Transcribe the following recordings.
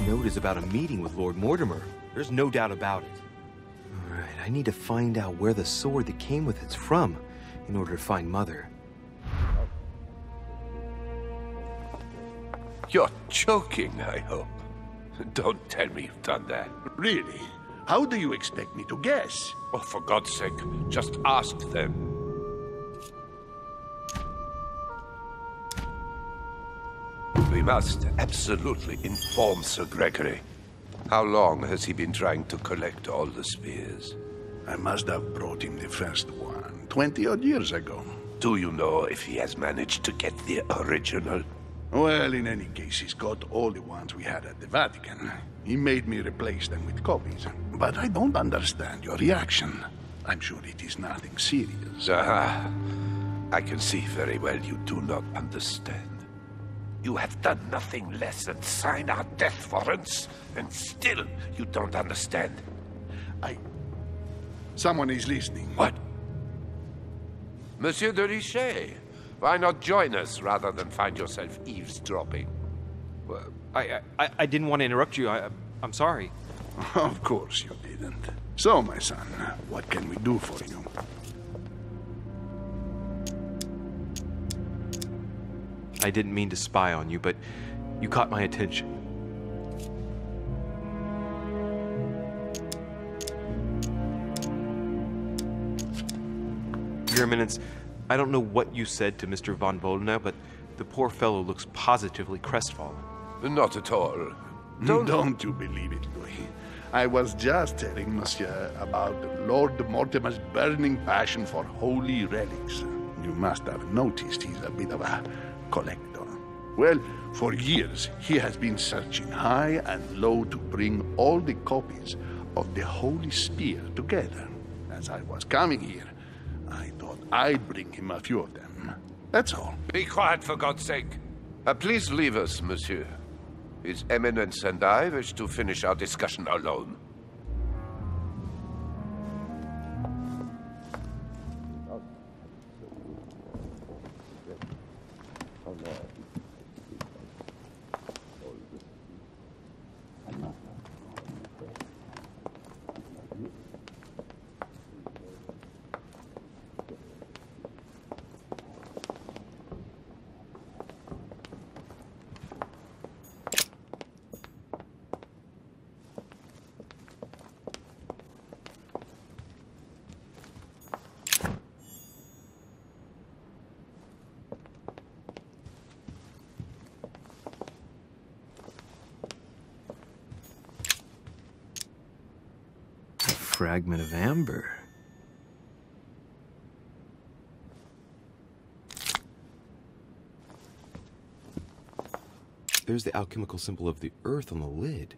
note is about a meeting with Lord Mortimer. There's no doubt about it. All right, I need to find out where the sword that came with it's from in order to find Mother. You're joking, I hope. Don't tell me you've done that. Really? How do you expect me to guess? Oh, for God's sake, just ask them. We must absolutely inform Sir Gregory. How long has he been trying to collect all the spears? I must have brought him the first one 20-odd years ago. Do you know if he has managed to get the original? Well, in any case, he's got all the ones we had at the Vatican. He made me replace them with copies. But I don't understand your reaction. I'm sure it is nothing serious. Aha. I can see very well you do not understand. You have done nothing less than sign our death warrants, and still you don't understand. Someone is listening. What? Monsieur de Richet, why not join us rather than find yourself eavesdropping? Well, I didn't want to interrupt you. I'm sorry. Of course you didn't. So, my son, what can we do for you? I didn't mean to spy on you, but you caught my attention. Your Eminence, I don't know what you said to Mr. von Volna, but the poor fellow looks positively crestfallen. Not at all. Don't you believe it, Louis. I was just telling Monsieur about Lord Mortimer's burning passion for holy relics. You must have noticed he's a bit of a collector. Well, for years, he has been searching high and low to bring all the copies of the Holy Spear together. As I was coming here, I thought I'd bring him a few of them. That's all. Be quiet, for God's sake. Please leave us, monsieur. His Eminence and I wish to finish our discussion alone. Fragment of amber. There's the alchemical symbol of the earth on the lid.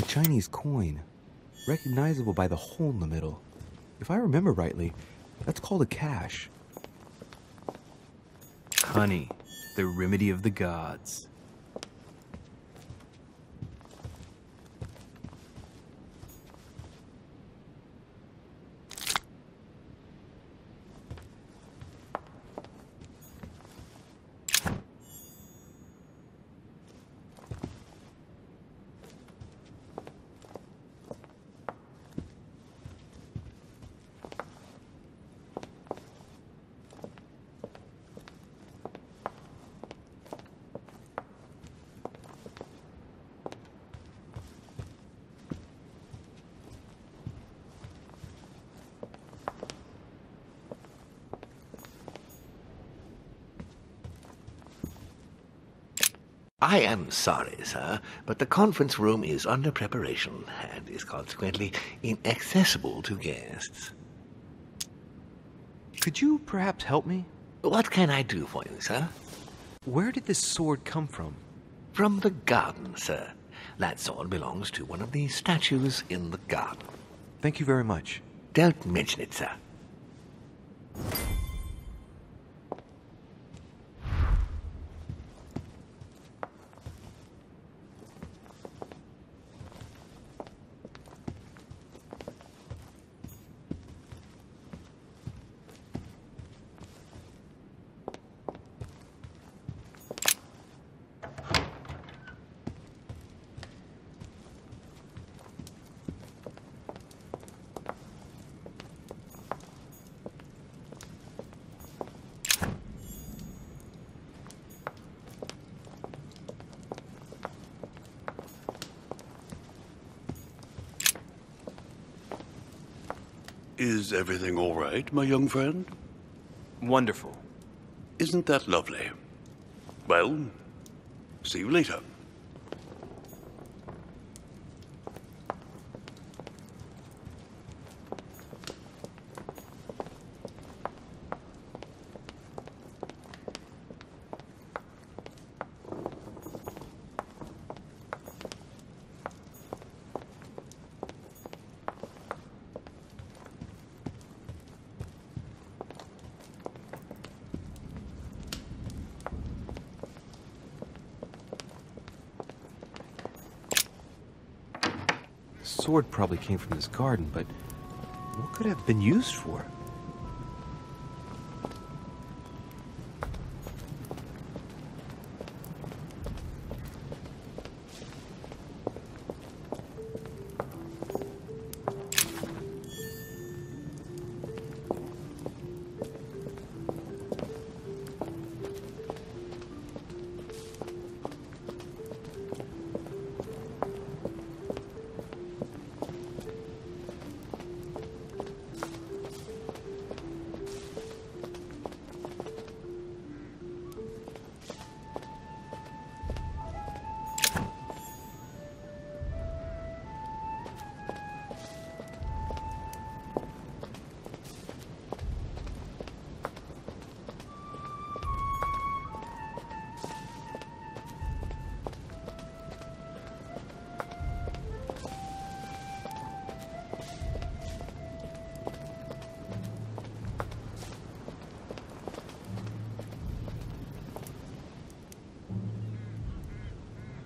Chinese coin, recognizable by the hole in the middle. If I remember rightly, that's called a cash. Honey, the remedy of the gods. I am sorry, sir, but the conference room is under preparation and is consequently inaccessible to guests. Could you perhaps help me? What can I do for you, sir? Where did this sword come from? From the garden, sir. That sword belongs to one of the statues in the garden. Thank you very much. Don't mention it, sir. Is everything all right, my young friend? Wonderful. Isn't that lovely? Well, see you later. The sword probably came from this garden, but what could it have been used for?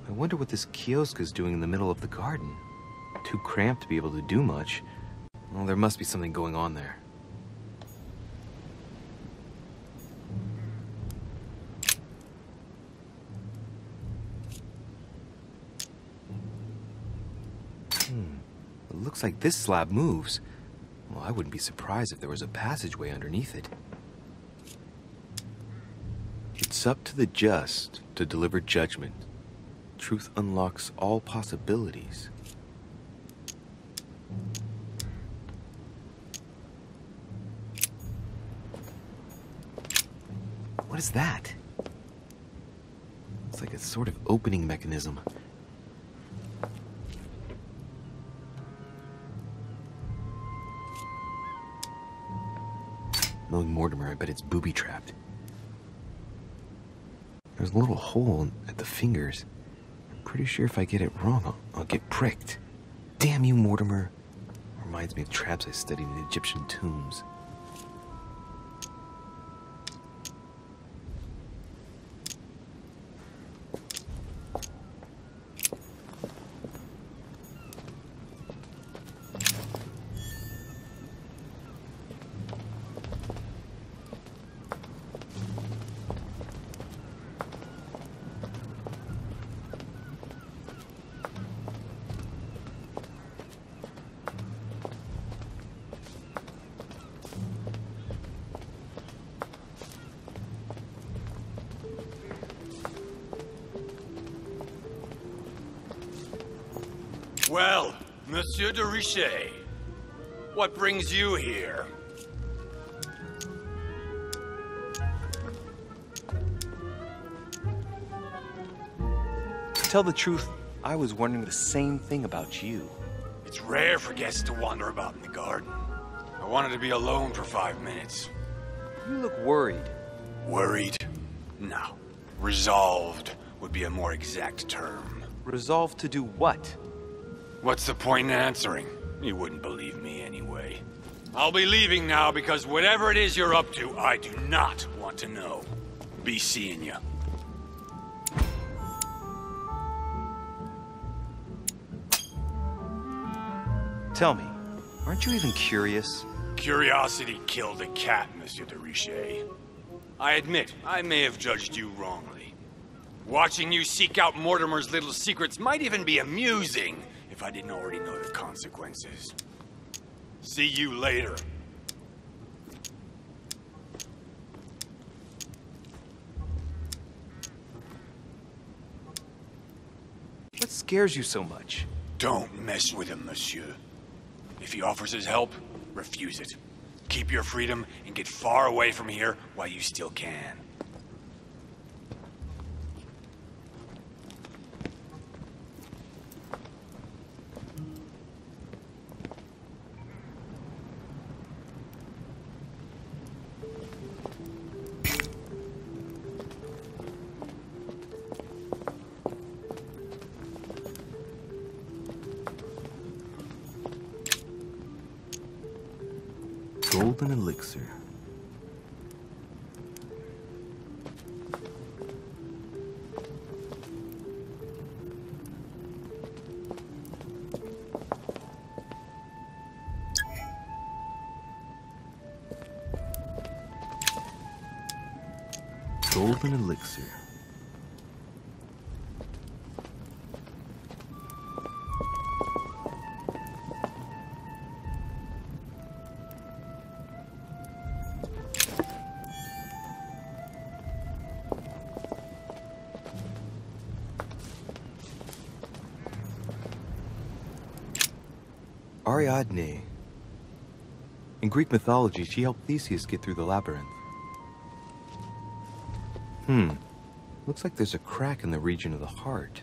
I wonder what this kiosk is doing in the middle of the garden. Too cramped to be able to do much. Well, there must be something going on there. It looks like this slab moves. Well, I wouldn't be surprised if there was a passageway underneath it. It's up to the just to deliver judgment. Truth unlocks all possibilities. What is that? It's like a sort of opening mechanism. Knowing Mortimer, I bet it's booby-trapped. There's a little hole at the fingers. Pretty sure if I get it wrong, I'll get pricked. Damn you, Mortimer. Reminds me of traps I studied in Egyptian tombs. Well, Monsieur de Richet, what brings you here? To tell the truth, I was wondering the same thing about you. It's rare for guests to wander about in the garden. I wanted to be alone for 5 minutes. You look worried. Worried? No. Resolved would be a more exact term. Resolved to do what? What's the point in answering? You wouldn't believe me anyway. I'll be leaving now because whatever it is you're up to, I do not want to know. Be seeing ya. Tell me, aren't you even curious? Curiosity killed a cat, Monsieur de Richet. I admit, I may have judged you wrongly. Watching you seek out Mortimer's little secrets might even be amusing if I didn't already know the consequences. See you later. What scares you so much? Don't mess with him, monsieur. If he offers his help, refuse it. Keep your freedom and get far away from here while you still can. Golden elixir. Golden elixir. Ariadne. In Greek mythology, she helped Theseus get through the labyrinth. Looks like there's a crack in the region of the heart.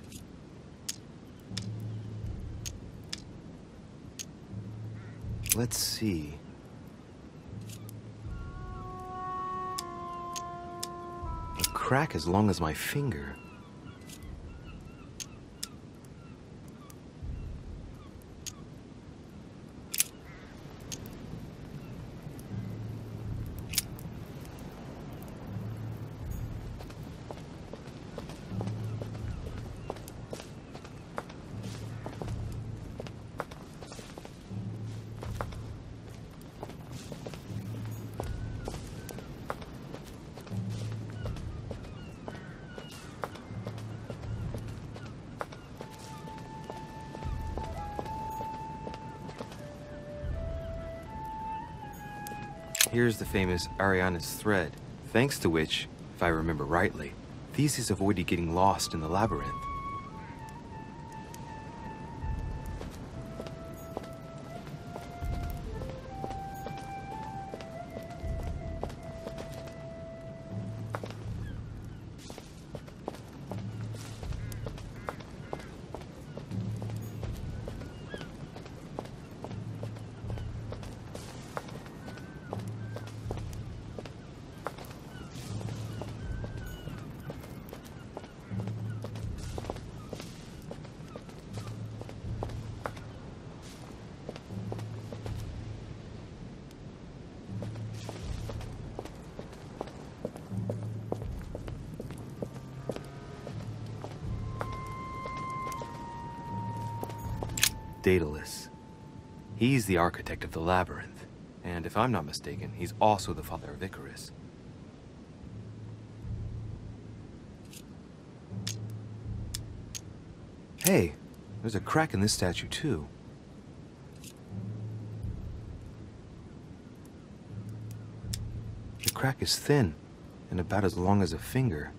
Let's see. A crack as long as my finger. Here's the famous Ariadne's thread, thanks to which, if I remember rightly, Theseus avoided getting lost in the labyrinth. Daedalus. He's the architect of the labyrinth, and if I'm not mistaken, he's also the father of Icarus. Hey, there's a crack in this statue too. The crack is thin and about as long as a finger.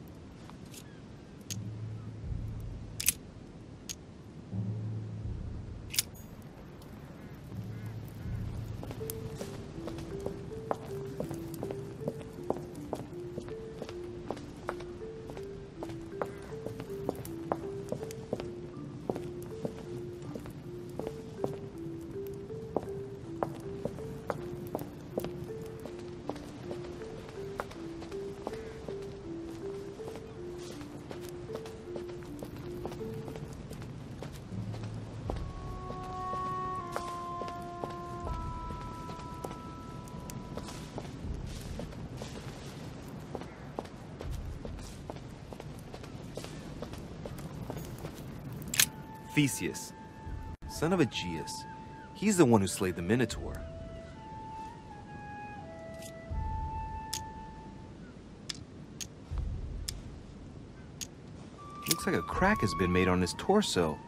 Theseus, son of Aegeus. He's the one who slayed the Minotaur. Looks like a crack has been made on his torso.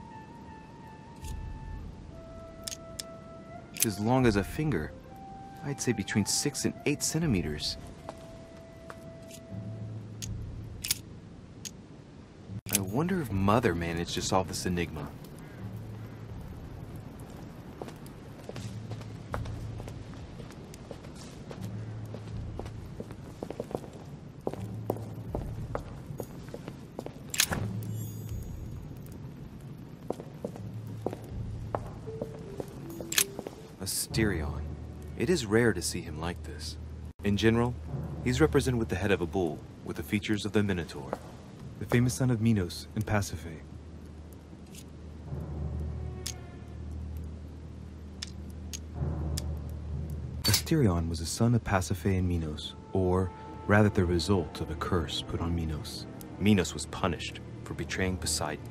It's as long as a finger. I'd say between 6 and 8 centimeters. I wonder if Mother managed to solve this enigma. Asterion. It is rare to see him like this. In general, he's represented with the head of a bull, with the features of the Minotaur. The famous son of Minos and Pasiphae. Asterion was a son of Pasiphae and Minos, or rather the result of a curse put on Minos. Minos was punished for betraying Poseidon.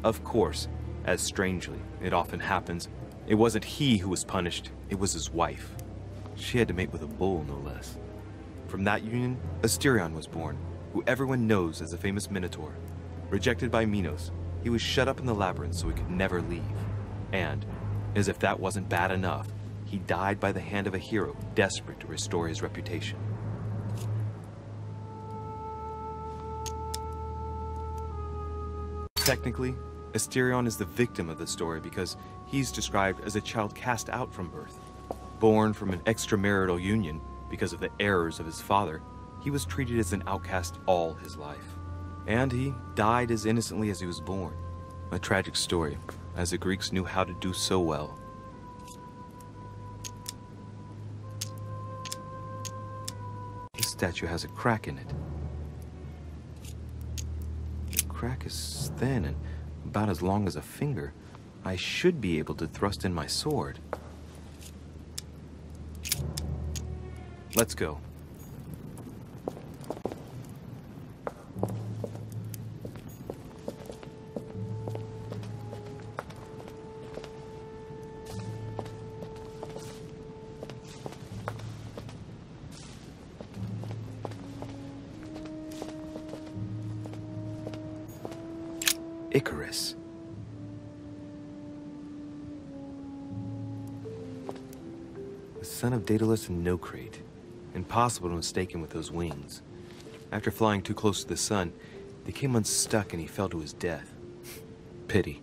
Of course, as strangely it often happens, it wasn't he who was punished, it was his wife. She had to mate with a bull, no less. From that union, Asterion was born, who everyone knows as the famous Minotaur. Rejected by Minos, he was shut up in the labyrinth so he could never leave. And, as if that wasn't bad enough, he died by the hand of a hero desperate to restore his reputation. Technically, Asterion is the victim of the story because he's described as a child cast out from birth. Born from an extramarital union because of the errors of his father, he was treated as an outcast all his life. And he died as innocently as he was born. A tragic story, as the Greeks knew how to do so well. This statue has a crack in it. The crack is thin and about as long as a finger. I should be able to thrust in my sword. Let's go. Icarus. The son of Daedalus and Nocrate. Impossible to mistake him with those wings. After flying too close to the sun, they came unstuck and he fell to his death. Pity.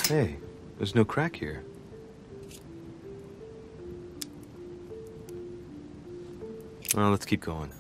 Hey, there's no crack here. Well, let's keep going.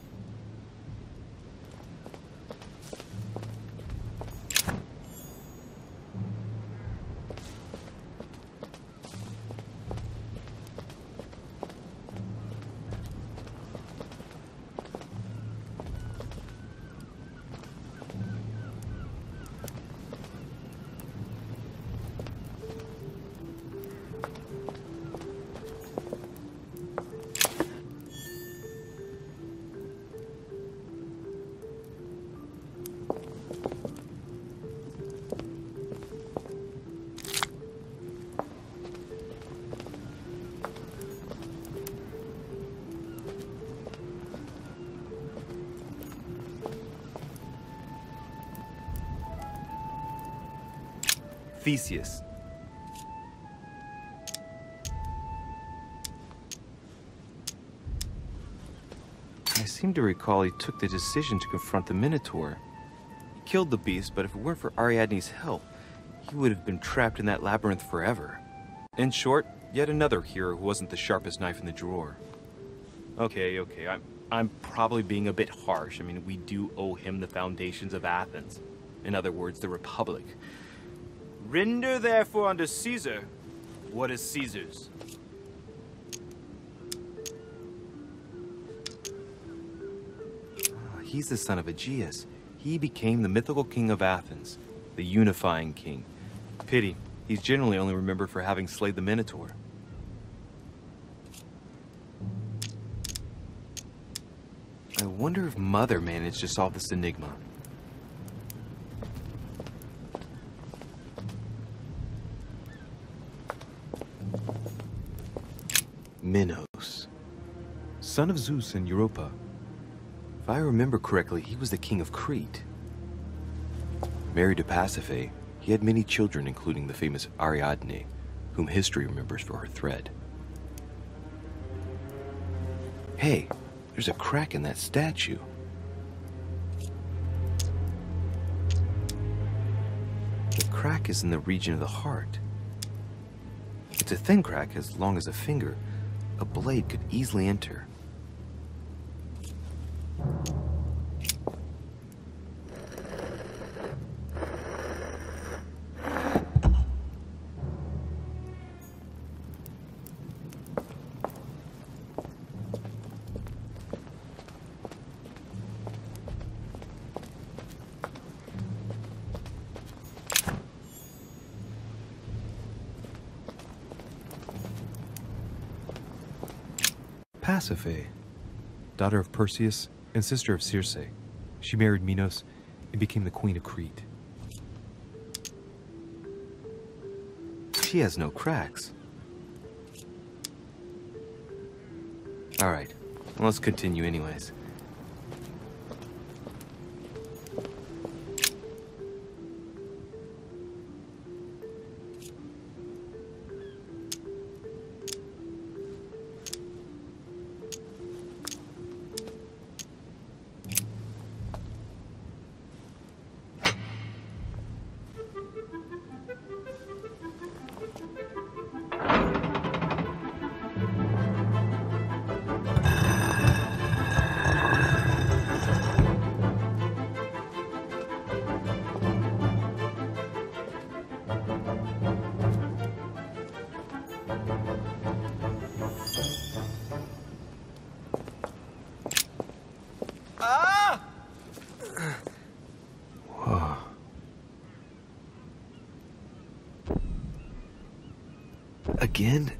Theseus. I seem to recall he took the decision to confront the Minotaur. He killed the beast, but if it weren't for Ariadne's help, he would have been trapped in that labyrinth forever. In short, yet another hero who wasn't the sharpest knife in the drawer. Okay, I'm probably being a bit harsh. I mean, we do owe him the foundations of Athens. In other words, the Republic. Render therefore unto Caesar what is Caesar's. He's the son of Aegeus. He became the mythical king of Athens, the unifying king. Pity, he's generally only remembered for having slayed the Minotaur. I wonder if Mother managed to solve this enigma. Minos, son of Zeus and Europa. If I remember correctly, he was the king of Crete. Married to Pasiphae, he had many children, including the famous Ariadne, whom history remembers for her thread. Hey, there's a crack in that statue. The crack is in the region of the heart. It's a thin crack as long as a finger. A blade could easily enter. Pasiphae, daughter of Perseus and sister of Circe. She married Minos and became the queen of Crete. She has no cracks. All right, well, let's continue anyways. Again?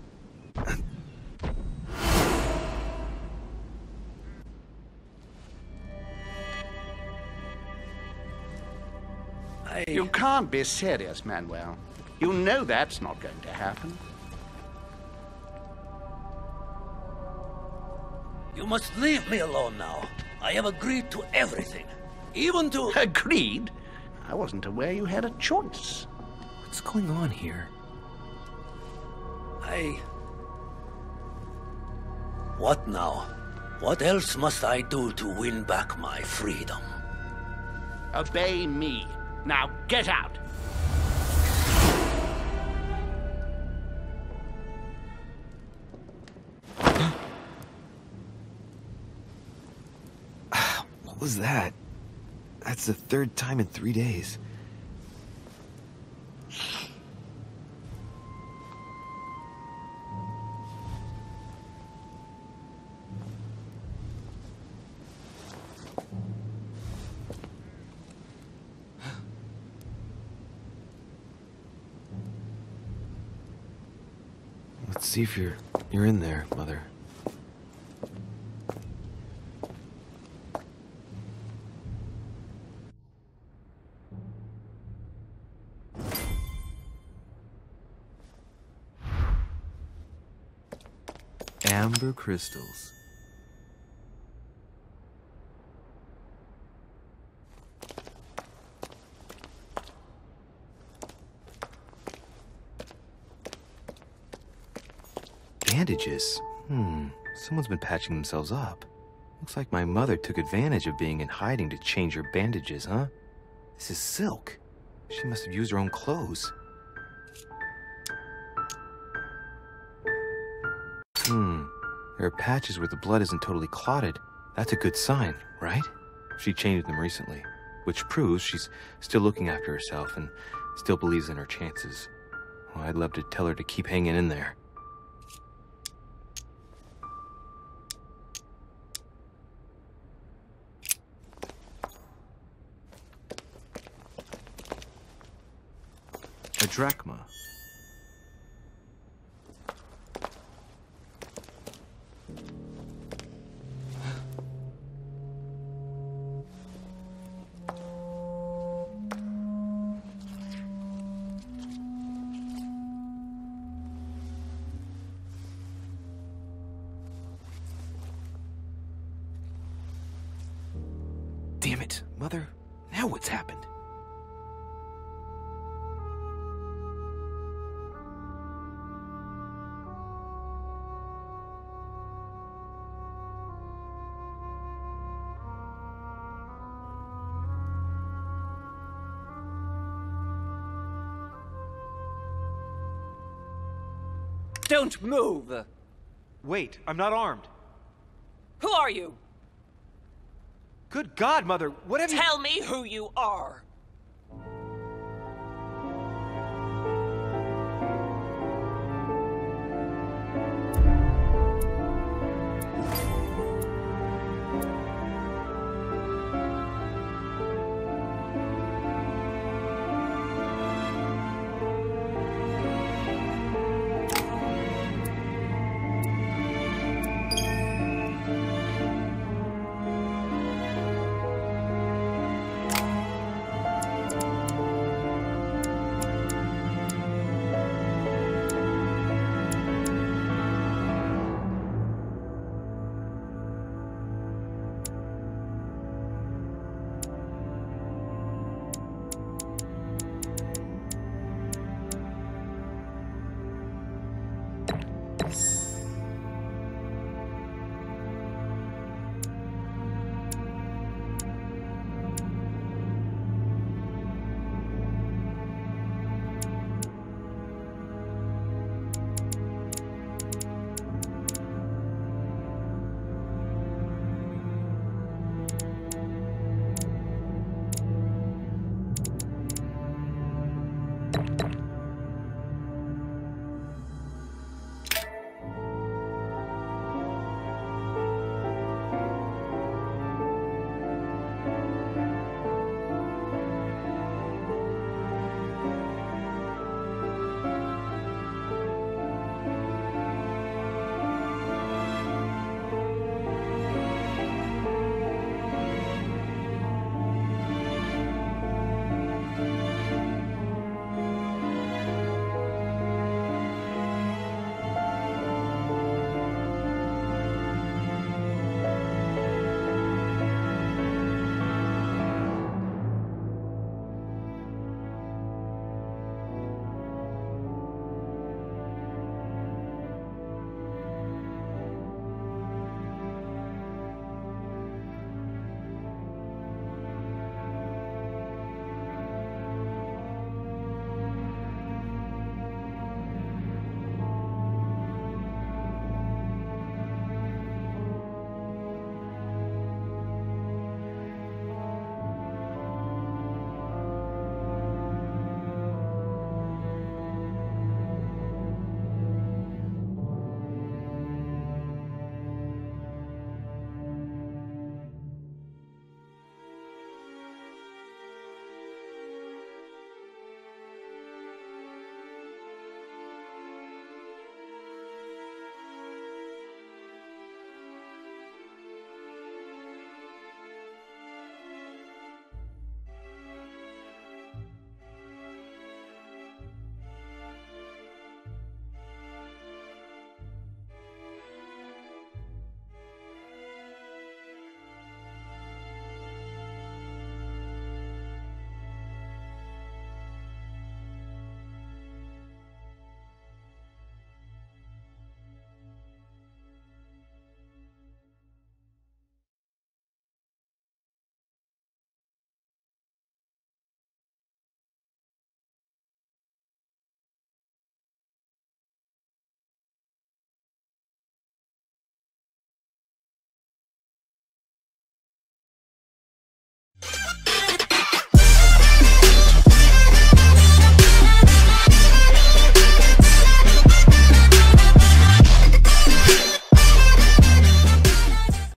You can't be serious, Manuel. You know that's not going to happen. You must leave me alone now. I have agreed to everything. Even to... Agreed? I wasn't aware you had a choice. What's going on here? What now? What else must I do to win back my freedom? Obey me. Now get out! What was that? That's the third time in 3 days. Let's see if you're in there, Mother. Amber crystals. Bandages? Someone's been patching themselves up. Looks like my mother took advantage of being in hiding to change her bandages, huh? This is silk. She must have used her own clothes. There are patches where the blood isn't totally clotted. That's a good sign, right? She changed them recently, which proves she's still looking after herself and still believes in her chances. Well, I'd love to tell her to keep hanging in there. A drachma. it, Mother. Now what's happened? Don't move! Wait, I'm not armed. Who are you? Good God, Mother, what have you— Tell me who you are!